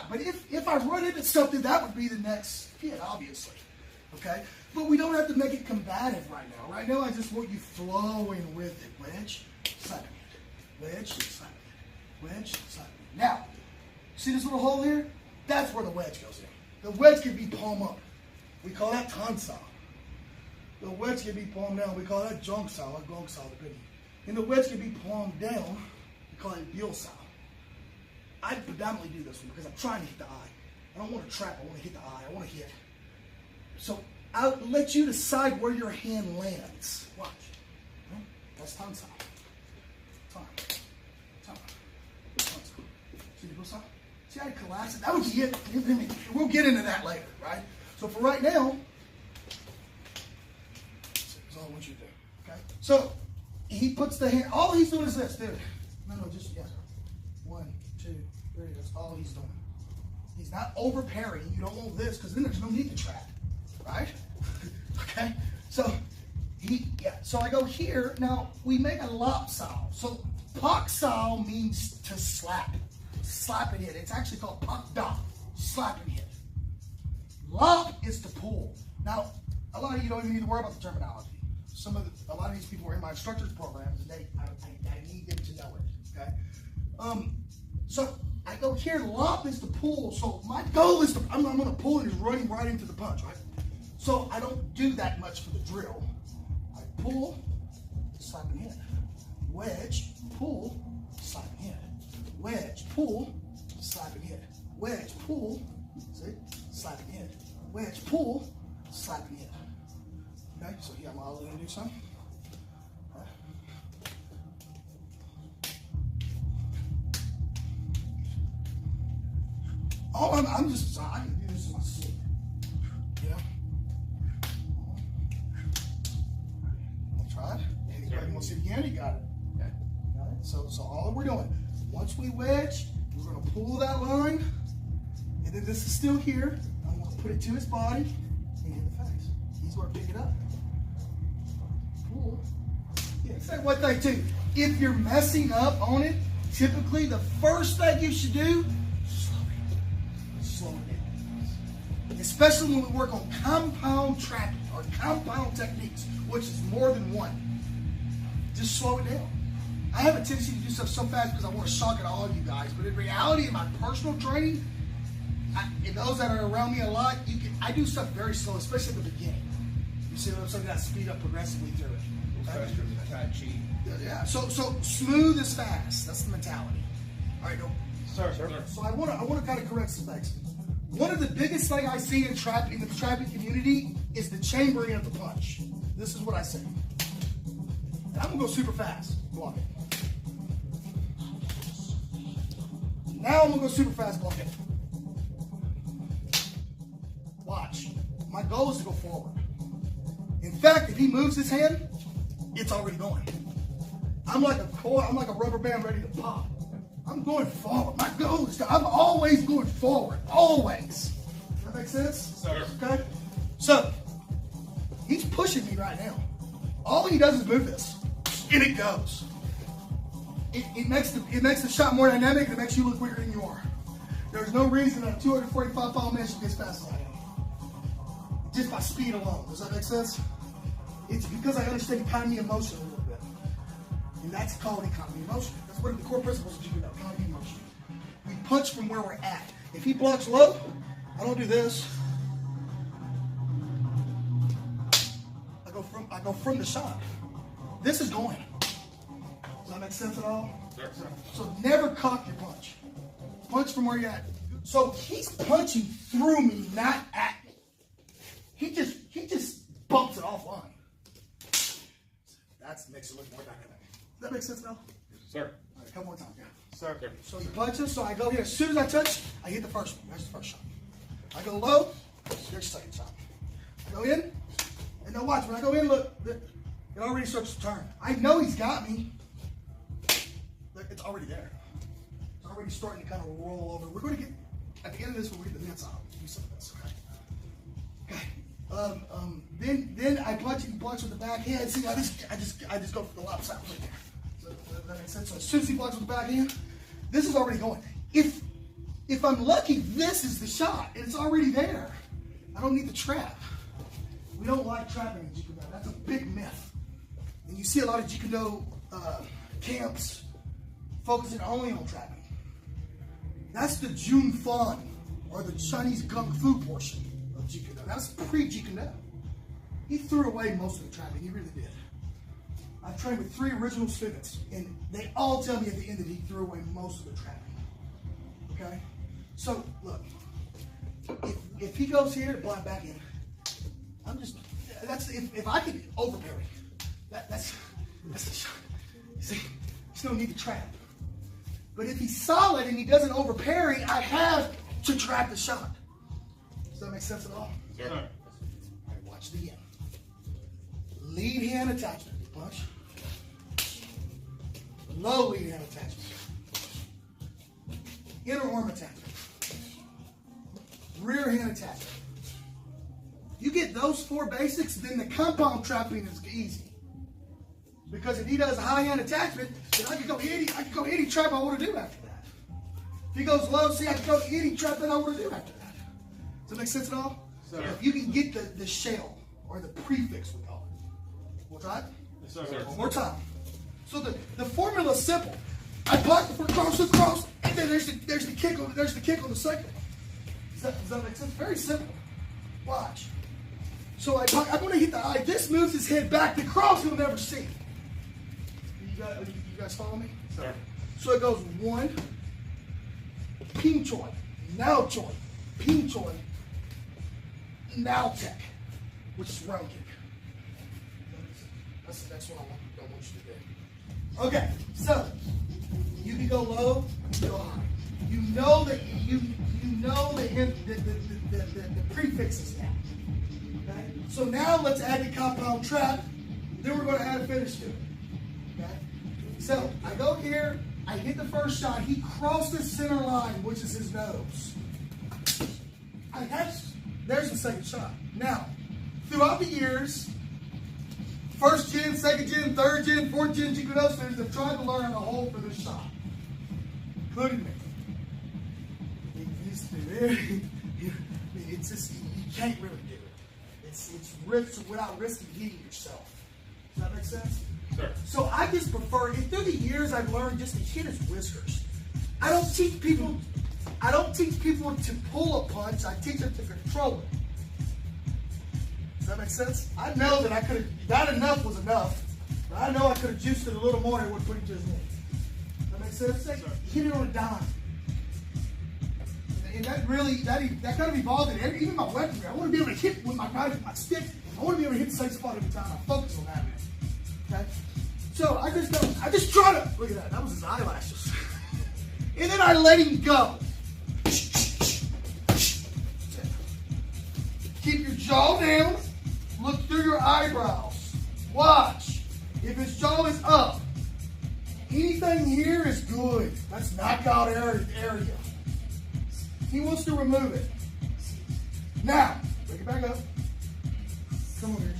not. But if I run into something, that would be the next hit, obviously. Okay? But we don't have to make it combative right now. Right now, I just want you flowing with it. Wedge, slap it. Wedge, slap it. Wedge, slap it. Now, see this little hole here? That's where the wedge goes in. The wedge can be palm up. We call that tan sao. The wedge can be palm down. We call that jong sao or gong sao, depending. And the wedge can be palm down. We call it biu sao. I predominantly do this one because I'm trying to hit the eye. I don't want to trap. I want to hit the eye. I want to hit. So I'll let you decide where your hand lands. Watch. That's tan sao. Tan. Tan. Tan sao. See the biu sao? See how I collapse it? That was it. We'll get into that later, right? So for right now, that's all I want you to do. Okay? So he puts the hand, all he's doing is this, dude. No, just, yeah. 1, 2, 3, that's all he's doing. He's not over parrying. You don't want this, because then there's no need to trap. Right? Okay? So so I go here. Now we make a lop sao. So pak sao means to slap. Slap and hit. It's actually called pak da. Slap and hit. Lop is to pull. Now, a lot of you don't even need to worry about the terminology. A lot of these people are in my instructor's programs, and I need them to know it. Okay. So I go here. Lop is to pull. So my goal is I'm going to pull, and he's running right into the punch. Right. So I don't do that much for the drill. I pull, slap and hit. Wedge, pull, slap and hit. Wedge, pull, slap and hit. Wedge, pull, see? Slap and hit. Wedge, pull, slap and hit. Okay, so here I'm all going to do something. Oh, I'm just, I can do this in my sleep. Yeah. Try it. Anybody want to see it again? You got it. Okay. Got it. So all we're doing, once we wedge, we're going to pull that line, and then this is still here. I'm going to put it to his body and hit the face. He's going to pick it up. Pull. Yeah, say one thing too. If you're messing up on it, typically the first thing you should do, slow it down. Especially when we work on compound trapping or compound techniques, which is more than one. Just slow it down. I have a tendency to do stuff so fast because I want to shock at all of you guys, but in reality, in my personal training, and those that are around me a lot, I do stuff very slow, especially at the beginning. You see what I'm saying? You got to speed up progressively through it. Okay? Tai Chi. Yeah. So smooth is fast. That's the mentality. All right, go. Sir. So I want to kind of correct some things. One of the biggest things I see in the trapping community is the chambering of the punch. This is what I say. And I'm gonna go super fast. Block it. Now I'm gonna go super fast. Block it. Watch. My goal is to go forward. In fact, if he moves his hand, it's already going. I'm like a rubber band ready to pop. I'm going forward. My goal is I'm always going forward. Always. Does that make sense? Sir. Okay? So, he's pushing me right now. All he does is move this. And it goes. It makes the shot more dynamic and it makes you look quicker than you are. There's no reason that a 245-pound man should be as fast as I am. Just by speed alone. Does that make sense? It's because I understand economy of motion a little bit. And that's called economy of motion. That's one of the core principles of JKD, economy of motion. We punch from where we're at. If he blocks low, I don't do this. I go from the shot. This is going. Does that make sense at all? Sure. So never cock your punch. Punch from where you're at. So he's punching through me, not at me. He just bumps it offline. That makes it look more dynamic. Does that make sense now? Sir. All right, a couple more times, yeah. Sir. So he punches, so I go here. As soon as I touch, I hit the first one. There's the first shot. I go low, there's the second shot. I go in, and now watch, when I go in, look, it already starts to turn. I know he's got me. Look, it's already there. It's already starting to kind of roll over. We're going to get, at the end of this, we'll get the mitts out. Do some of this, okay? Then I punch and he blocks with the backhand. See, I just go for the lopside right there. So that makes sense. So as soon as he blocks with the backhand, this is already going. If I'm lucky, this is the shot. And it's already there. I don't need to trap. We don't like trapping in JKD. That's a big myth. And you see a lot of JKD camps focusing only on trapping. That's the Jun Fan, or the Chinese Kung Fu portion of JKD. That's pre-JKD. He threw away most of the trapping. He really did. I've trained with 3 original students, and they all tell me at the end that he threw away most of the trapping. Okay? So, look. If he goes here to blind back in, if I could overparry, that's the shot. See, there's no need to trap. But if he's solid and he doesn't overparry, I have to trap the shot. Does that make sense at all? Sure. All right, watch the end. Lead hand attachment, punch. Low lead hand attachment. Inner arm attachment. Rear hand attachment. You get those 4 basics, then the compound trapping is easy. Because if he does a high hand attachment, then I can go any trap I want to do after that. If he goes low, see, I can go any trap that I want to do after that. Does that make sense at all? Sir. If you can get the shell, or the prefix we call it. We'll try it? Yes, sir. One more time. So the formula is simple. I block the cross, and then there's the kick on the second. Does that make sense? Very simple. Watch. So I'm going to hit the eye. This moves his head back. The cross he'll never see. You guys follow me? Sir. So it goes 1, ping choi, now choi, ping choi, now tech, which is round kick. That's what I want you to do. Okay, so you can go low, you can go high. You know that the prefix is now. Okay? So now let's add the compound trap. Then we're going to add a finish to it. Okay? So I go here, I hit the first shot. He crossed the center line, which is his nose. There's the second shot. Now, throughout the years, first gen, second gen, third gen, fourth gen JKD students have tried to learn a hold for this shot, including me. It's just, you can't really do it. It's risk without risking hitting yourself. Does that make sense? Sure. So I just prefer, and through the years I've learned just to hit his whiskers. I don't teach people to pull a punch, I teach them to control it. Does that make sense? I know that I could have, not enough was enough, but I know I could have juiced it a little more and it would put it to his knee. Does that make sense? Sure. Hit it on a dime. And that kind of evolved in even my weaponry. I want to be able to hit with my stick. I want to be able to hit the same spot every time. I focus on that, man. Okay? So I just try to, look at that. That was his eyelashes. And then I let him go. Keep your jaw down. Look through your eyebrows. Watch. If his jaw is up, anything here is good. That's knockout area. He wants to remove it. Now, bring it back up. Come over here,